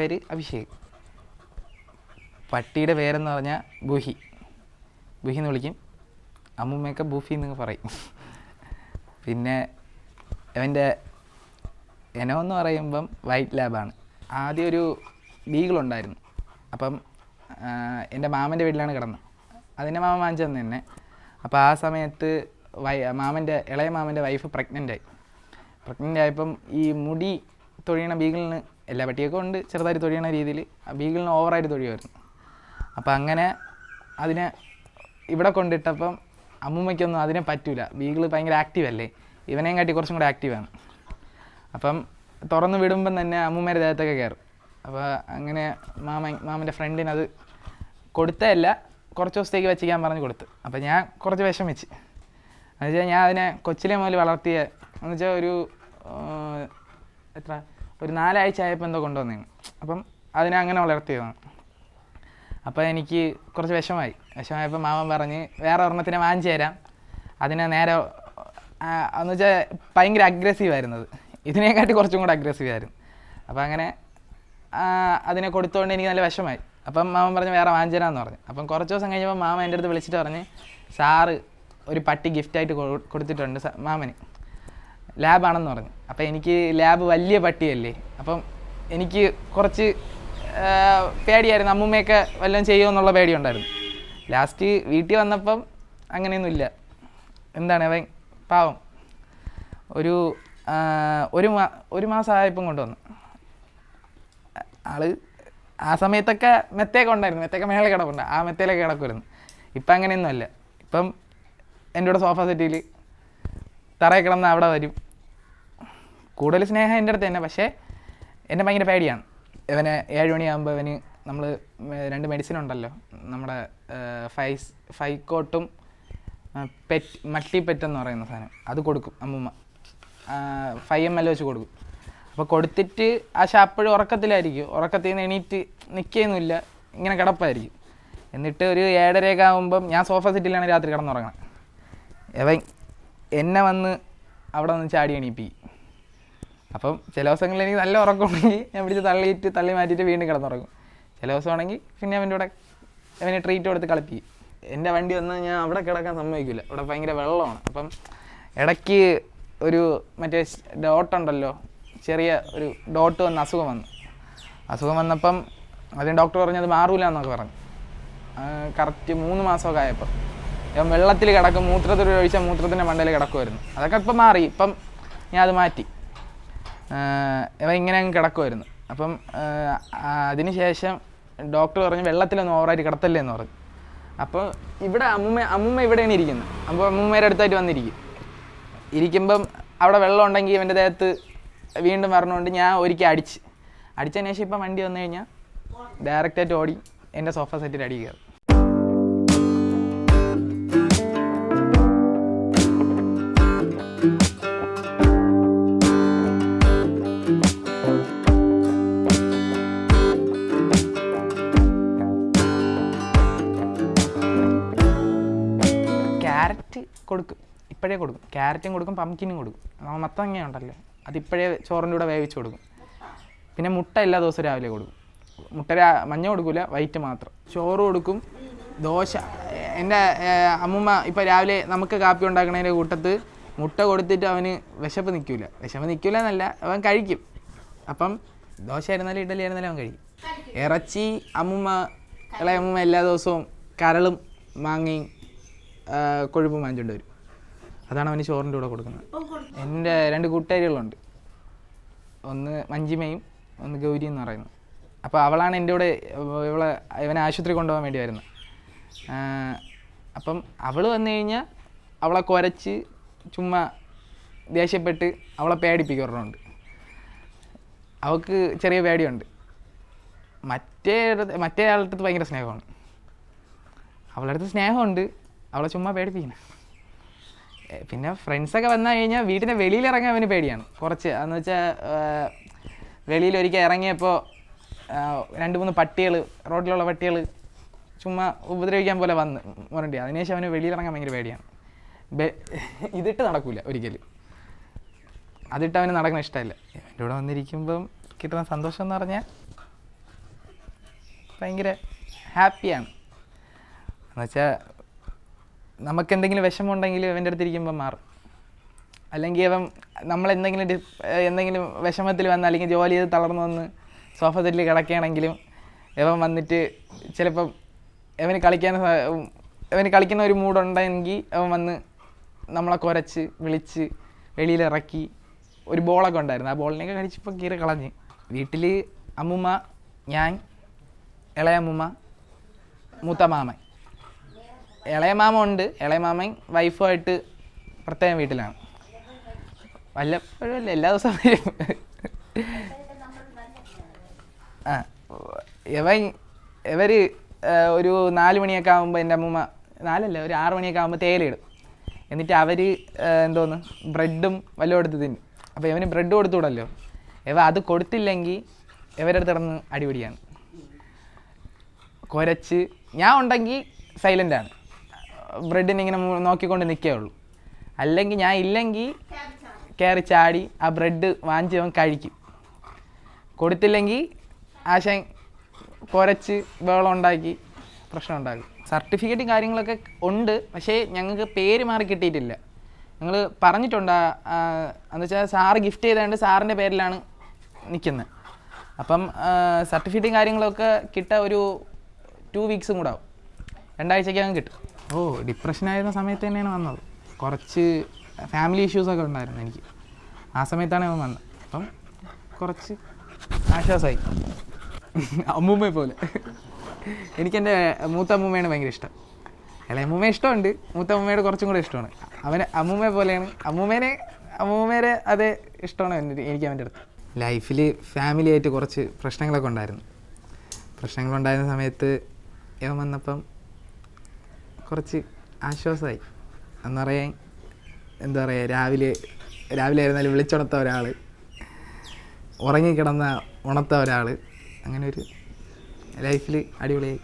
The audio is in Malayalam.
പേര് അഭിഷേക്. പട്ടിയുടെ പേരെന്ന് പറഞ്ഞാൽ ബുഹി എന്ന് വിളിക്കും. അമ്മൂമ്മയൊക്കെ ബൂഫി എന്നൊക്കെ പറയും. പിന്നെ അവൻ്റെ ഇനമെന്ന് പറയുമ്പം വൈറ്റ് ലാബാണ്. ആദ്യം ഒരു ബീഗിളുണ്ടായിരുന്നു. അപ്പം എൻ്റെ മാമൻ്റെ വീട്ടിലാണ് കിടന്നത്. അതിൻ്റെ മാമൻ വാങ്ങിച്ചു തന്നെ തന്നെ. അപ്പോൾ ആ സമയത്ത് ഇളയ മാമൻ്റെ വൈഫ് പ്രഗ്നൻ്റ് ആയപ്പം ഈ മുടി തൊഴിയണ ബീഗിളിന് എല്ലാ പട്ടിയൊക്കെ ഉണ്ട് ചെറുതായിട്ട് തൊഴിയണ രീതിയിൽ ആ ബീഗിളിന് ഓവറായിട്ട് തൊഴിയുമായിരുന്നു. അപ്പം അങ്ങനെ അതിനെ ഇവിടെ കൊണ്ടിട്ടപ്പം അമ്മൂമ്മയ്ക്കൊന്നും അതിനെ പറ്റൂല. ബീഗിൾ ഭയങ്കര ആക്റ്റീവല്ലേ, ഇവനെയും കാട്ടി കുറച്ചും കൂടെ ആക്റ്റീവാണ്. അപ്പം തുറന്ന് വിടുമ്പം തന്നെ അമ്മൂമ്മേരെ ദേഹത്തൊക്കെ കയറും. അപ്പോൾ അങ്ങനെ മാമൻ്റെ ഫ്രണ്ടിനത് കൊടുത്തതല്ല, കുറച്ച് ദിവസത്തേക്ക് വെച്ചിക്കാൻ പറഞ്ഞ് കൊടുത്ത്. അപ്പോൾ ഞാൻ കുറച്ച് വിഷം വെച്ച്. എന്നുവെച്ചാൽ ഞാൻ അതിനെ കൊച്ചിലെ മുതൽ വളർത്തിയ എന്നുവെച്ചാൽ ഒരു 4 ആഴ്ച ആയപ്പോൾ എന്തോ കൊണ്ടുവന്നേന്. അപ്പം അതിനെ അങ്ങനെ വളർത്തിയതാണ്. അപ്പോൾ എനിക്ക് കുറച്ച് വിഷമായപ്പോൾ മാമൻ പറഞ്ഞ് വേറെ ഒരെണ്ണത്തിനെ വാങ്ങിച്ചു തരാം. അതിനെ നേരെ എന്നുവെച്ചാൽ ഭയങ്കര അഗ്രസീവായിരുന്നത്, ഇതിനെക്കാട്ടി കുറച്ചും കൂടെ അഗ്രസീവായിരുന്നു. അപ്പോൾ അങ്ങനെ അതിനെ കൊടുത്തുകൊണ്ട് എനിക്ക് നല്ല വിഷമായി. അപ്പം മാമൻ പറഞ്ഞ് വേറെ വാങ്ങിച്ചു തരാമെന്ന് പറഞ്ഞു. അപ്പം കുറച്ച് ദിവസം കഴിഞ്ഞപ്പോൾ മാമൻ എൻ്റെ അടുത്ത് വിളിച്ചിട്ട് പറഞ്ഞ് സാറ് ഒരു പട്ടി ഗിഫ്റ്റായിട്ട് കൊടുത്തിട്ടുണ്ട് മാമന്, ലാബാണെന്ന് പറഞ്ഞു. അപ്പം എനിക്ക് ലാബ് വലിയ പട്ടിയല്ലേ, അപ്പം എനിക്ക് കുറച്ച് പേടിയായിരുന്നു. അമ്മൂമ്മയൊക്കെ വല്ലതും ചെയ്യുമെന്നുള്ള പേടിയുണ്ടായിരുന്നു. ലാസ്റ്റ് വീട്ടിൽ വന്നപ്പം അങ്ങനെയൊന്നുമില്ല. എന്താണ് അവൻ പാവം ഒരു മാസമായപ്പം കൊണ്ടുവന്നു. ആള് ആ സമയത്തൊക്കെ മെത്തയൊക്കെ ഉണ്ടായിരുന്നു, മെത്തയൊക്കെ മേലെ കിടപ്പുണ്ട്, ആ മെത്തയിലൊക്കെ കിടക്കുമായിരുന്നു. ഇപ്പം അങ്ങനെയൊന്നുമല്ല. ഇപ്പം എൻ്റെ കൂടെ സോഫ സെറ്റിൽ തറയിൽ കിടന്ന് അവിടെ വരും. കൂടുതൽ സ്നേഹം എൻ്റെ അടുത്ത് തന്നെ. പക്ഷേ എന്നെ ഭയങ്കര പേടിയാണ്. ഇവനെ 7 മണിയാകുമ്പോൾ ഇവന് നമ്മൾ 2 മെഡിസിൻ ഉണ്ടല്ലോ, നമ്മുടെ ഫൈക്കോട്ടും മൾട്ടിപെറ്റ് എന്ന് പറയുന്ന സാധനം, അത് കൊടുക്കും അമ്മൂമ്മ. 5 ml വെച്ച് കൊടുക്കും. അപ്പോൾ കൊടുത്തിട്ട് അപ്പോഴും ഉറക്കത്തിലായിരിക്കും. ഉറക്കത്തിൽ നിന്ന് എണീറ്റ് നിൽക്കുകയൊന്നുമില്ല, ഇങ്ങനെ കിടപ്പായിരിക്കും. എന്നിട്ട് ഒരു 7:30 ആകുമ്പം ഞാൻ സോഫ സെറ്റിലാണ് രാത്രി കിടന്നുറങ്ങണം. അവൻ എന്നെ വന്ന് അവിടെ നിന്ന് ചാടി എണീപ്പിക്കും. അപ്പം ചില ദിവസങ്ങളിൽ എനിക്ക് നല്ല ഉറക്കമുണ്ടെങ്കിൽ ഞാൻ പിടിച്ച് തള്ളി മാറ്റിയിട്ട് വീണ്ടും കിടന്നുറങ്ങും. ചില ദിവസമാണെങ്കിൽ പിന്നെ അവൻ്റെ കൂടെ അവനെ ട്രീറ്റ് കൊടുത്ത് കളിപ്പിക്കും. എൻ്റെ വണ്ടി വന്നാൽ ഞാൻ അവിടെ കിടക്കാൻ സമ്മതിക്കില്ല, അവിടെ ഭയങ്കര വെള്ളമാണ്. അപ്പം ഇടയ്ക്ക് ഒരു മറ്റേ ഡോട്ടുണ്ടല്ലോ, ചെറിയ ഒരു ഡോട്ട് വന്ന് അസുഖം വന്നപ്പം അതിന് ഡോക്ടർ പറഞ്ഞത് മാറൂല എന്നൊക്കെ പറഞ്ഞു. കറക്റ്റ് 3 മാസമൊക്കെ ആയപ്പോൾ ഇവൻ വെള്ളത്തിൽ കിടക്കും, മൂത്രത്തിൽ ഒഴിച്ചാൽ മൂത്രത്തിൻ്റെ മണ്ടയിൽ കിടക്കുമായിരുന്നു. അതൊക്കെ ഇപ്പം മാറി. ഇപ്പം ഞാൻ അത് മാറ്റി. ഇവ ഇങ്ങനെ അങ്ങ് കിടക്കുമായിരുന്നു. അപ്പം അതിന് ശേഷം ഡോക്ടർ പറഞ്ഞ് വെള്ളത്തിലൊന്നും ഓവറായിട്ട് കിടത്തല്ലേ എന്ന് പറഞ്ഞു. അപ്പോൾ ഇവിടെ അമ്മൂമ്മ ഇവിടെയാണ് ഇരിക്കുന്നത്. അപ്പോൾ അമ്മൂമ്മയുടെ അടുത്തായിട്ട് വന്നിരിക്കും. ഇരിക്കുമ്പം അവിടെ വെള്ളം ഉണ്ടെങ്കിൽ ഇവൻ്റെ ദേഹത്ത് വീണ്ടും വരണമുണ്ട്. ഞാൻ ഒരിക്കൽ അടിച്ചതിന് ശേഷം ഇപ്പം വണ്ടി വന്നു കഴിഞ്ഞാൽ ഡയറക്റ്റായിട്ട് ഓടി എൻ്റെ സോഫ സെറ്റിൽ അടി കയറും. ക്യാരറ്റ് കൊടുക്കും, ഇപ്പോഴേ കൊടുക്കും. ക്യാരറ്റും കൊടുക്കും, പംകിനും കൊടുക്കും. മത്തങ്ങ ഉണ്ടല്ലോ, അതിപ്പോഴേ ചോറിൻ്റെ കൂടെ വേവിച്ച് കൊടുക്കും. പിന്നെ മുട്ട എല്ലാ ദിവസവും രാവിലെ കൊടുക്കും. മുട്ട മഞ്ഞ കൊടുക്കില്ല, വൈറ്റ് മാത്രം. ചോറ് കൊടുക്കും, ദോശ. എൻ്റെ അമ്മൂമ്മ ഇപ്പോൾ രാവിലെ നമുക്ക് കാപ്പി ഉണ്ടാക്കുന്നതിൻ്റെ കൂട്ടത്ത് മുട്ട കൊടുത്തിട്ട് അവന് വിശപ്പ് നിൽക്കില്ല എന്നല്ല, അവൻ കഴിക്കും. അപ്പം ദോശ ആയിരുന്നാലും ഇഡലി ആയിരുന്നാലും അവൻ കഴിക്കും. ഇറച്ചി ഇളയ അമ്മൂമ്മ എല്ലാ ദിവസവും കരളും മാങ്ങയും കൊഴുപ്പും വാങ്ങിച്ചുകൊണ്ട് വരും. അതാണ് അവന് ചോറിൻ്റെ കൂടെ കൊടുക്കുന്നത്. എൻ്റെ 2 കൂട്ടുകാരികളുണ്ട്, ഒന്ന് മഞ്ജിമയും ഒന്ന് ഗൗരി എന്ന് പറയുന്നത്. അപ്പോൾ അവളാണ് എൻ്റെ കൂടെ ഇവനെ ആശുപത്രി കൊണ്ടുപോകാൻ വേണ്ടി വരുന്നത്. അപ്പം അവൾ വന്നു കഴിഞ്ഞാൽ അവളെ കുരച്ച് ചുമ്മാ ദേഷ്യപ്പെട്ട് അവളെ പേടിപ്പിക്കാറുണ്ട്. അവൾക്ക് ചെറിയ പേടിയുണ്ട്. മറ്റേ ആളുടെ അടുത്ത് ഭയങ്കര സ്നേഹമാണ്. അവളുടെ അടുത്ത് സ്നേഹമുണ്ട്, അവളെ ചുമ്മാ പേടിപ്പിക്കണം. പിന്നെ ഫ്രണ്ട്സൊക്കെ വന്നു കഴിഞ്ഞാൽ വീട്ടിൻ്റെ വെളിയിലിറങ്ങാൻ അവന് പേടിയാണ് കുറച്ച്. എന്ന് വെച്ചാൽ വെളിയിൽ ഒരിക്കൽ ഇറങ്ങിയപ്പോൾ 2-3 പട്ടികൾ, റോഡിലുള്ള പട്ടികൾ ചുമ്മാ ഉപദ്രവിക്കാൻ പോലെ വന്ന് മുരണ്ടി. അതിനുശേഷം അവന് വെളിയിലിറങ്ങാൻ ഭയങ്കര പേടിയാണ്. ഇതിട്ട് നടക്കില്ല ഒരിക്കലും, അതിട്ട് അവന് നടക്കുന്ന ഇഷ്ടമല്ല. എൻ്റെ കൂടെ വന്നിരിക്കുമ്പം കിട്ടുന്ന സന്തോഷം എന്ന് പറഞ്ഞാൽ ഭയങ്കര ഹാപ്പിയാണ്. എന്നുവെച്ചാൽ നമുക്കെന്തെങ്കിലും വിഷമമുണ്ടെങ്കിൽ അവൻ്റെ അടുത്തിരിക്കുമ്പോൾ മാറും. അല്ലെങ്കിൽ അവൻ നമ്മളെന്തെങ്കിലും വിഷമത്തിൽ വന്ന് അല്ലെങ്കിൽ ജോലി ചെയ്ത് തളർന്നു വന്ന് സോഫ സെറ്റിൽ കിടക്കുകയാണെങ്കിലും അവൻ വന്നിട്ട് ചിലപ്പം അവന് കളിക്കുന്ന ഒരു മൂഡുണ്ടെങ്കിൽ അവൻ വന്ന് നമ്മളെ കുരച്ച് വിളിച്ച് വെളിയിലിറക്കി. ഒരു ബോളൊക്കെ ഉണ്ടായിരുന്നു, ആ ബോളിനെയൊക്കെ കഴിച്ചിപ്പോൾ കീറി കളഞ്ഞ്. വീട്ടിൽ അമ്മൂമ്മ, ഞാൻ, ഇളയമ്മൂമ്മ, മൂത്ത മാമൻ. ഇളയ മാമ ഉണ്ട്. ഇളയ മാമൻ വൈഫുമായിട്ട് പ്രത്യേകം വീട്ടിലാണ്. വല്ലപ്പോഴും അല്ല, എല്ലാ ദിവസവും വരും. ഇവർ ഒരു 4 മണിയൊക്കെ ആകുമ്പോൾ എൻ്റെ അമ്മൂമ്മ, 4 ഒരു 6 മണിയൊക്കെ ആകുമ്പോൾ തേയിലയിടും. എന്നിട്ട് അവർ ബ്രെഡും വല്ലതും എടുത്ത് തിന്നും. അപ്പോൾ ഇവന് ബ്രെഡ് കൊടുത്തുവിടല്ലോ. അത് കൊടുത്തില്ലെങ്കിൽ ഇവരുടെ അടുത്ത് കിടന്ന് അടിപിടിയാണ്, കുരച്ച്. ഞാൻ ഉണ്ടെങ്കിൽ സൈലൻ്റാണ്, ബ്രെഡിനെ ഇങ്ങനെ നോക്കിക്കൊണ്ട് നിൽക്കുകയുള്ളൂ. അല്ലെങ്കിൽ ഞാൻ ഇല്ലെങ്കിൽ കയറി ചാടി ആ ബ്രെഡ് വാങ്ങിച്ച് അവൻ കഴിക്കും. കൊടുത്തില്ലെങ്കിൽ ആശാൻ കുരച്ച് ബഹളം ഉണ്ടാക്കി പ്രശ്നം ഉണ്ടാക്കും. സർട്ടിഫിക്കറ്റും കാര്യങ്ങളൊക്കെ ഉണ്ട്, പക്ഷേ ഞങ്ങൾക്ക് പേര് മാറി കിട്ടിയിട്ടില്ല. ഞങ്ങൾ പറഞ്ഞിട്ടുണ്ട്, എന്ന് വെച്ചാൽ സാറ് ഗിഫ്റ്റ് ചെയ്തുകൊണ്ട് സാറിൻ്റെ പേരിലാണ് നിൽക്കുന്നത്. അപ്പം സർട്ടിഫിക്കറ്റും കാര്യങ്ങളൊക്കെ കിട്ടാൻ ഒരു 2 വീക്സും കൂടെ ആവും, 2 ആഴ്ചയ്ക്കകം കിട്ടും. ഡിപ്രഷനായിരുന്ന സമയത്ത് തന്നെയാണ് വന്നത്. കുറച്ച് ഫാമിലി ഇഷ്യൂസൊക്കെ ഉണ്ടായിരുന്നു എനിക്ക്. ആ സമയത്താണ് അവൻ വന്നത്. അപ്പം കുറച്ച് ആശ്വാസമായി. അമ്മൂമ്മയെ പോലെ. എനിക്കെൻ്റെ മൂത്ത അമ്മൂമ്മയാണ് ഭയങ്കര ഇഷ്ടം. ഇളയമ്മൂമ്മയെ ഇഷ്ടമുണ്ട്, മൂത്ത അമ്മൂമ്മയുടെ കുറച്ചും കൂടെ ഇഷ്ടമാണ്. അവന് അമ്മൂമ്മയെ പോലെയാണ്. അമ്മൂമ്മേരെ അതേ ഇഷ്ടമാണ് എനിക്ക് അവൻ്റെ അടുത്ത്. ലൈഫിൽ ഫാമിലിയായിട്ട് കുറച്ച് പ്രശ്നങ്ങളൊക്കെ ഉണ്ടായിരുന്നു. പ്രശ്നങ്ങളുണ്ടായിരുന്ന സമയത്ത് ഇവൻ വന്നപ്പം കുറച്ച് ആശ്വാസമായി. എന്ന് പറയാൻ എന്താ പറയുക, രാവിലെ ആയിരുന്നാലും വിളിച്ചുണർത്ത ഒരാൾ, ഉറങ്ങിക്കിടന്ന ഉണർത്ത ഒരാൾ, അങ്ങനെ ഒരു ലൈഫിൽ അടിപൊളിയായി.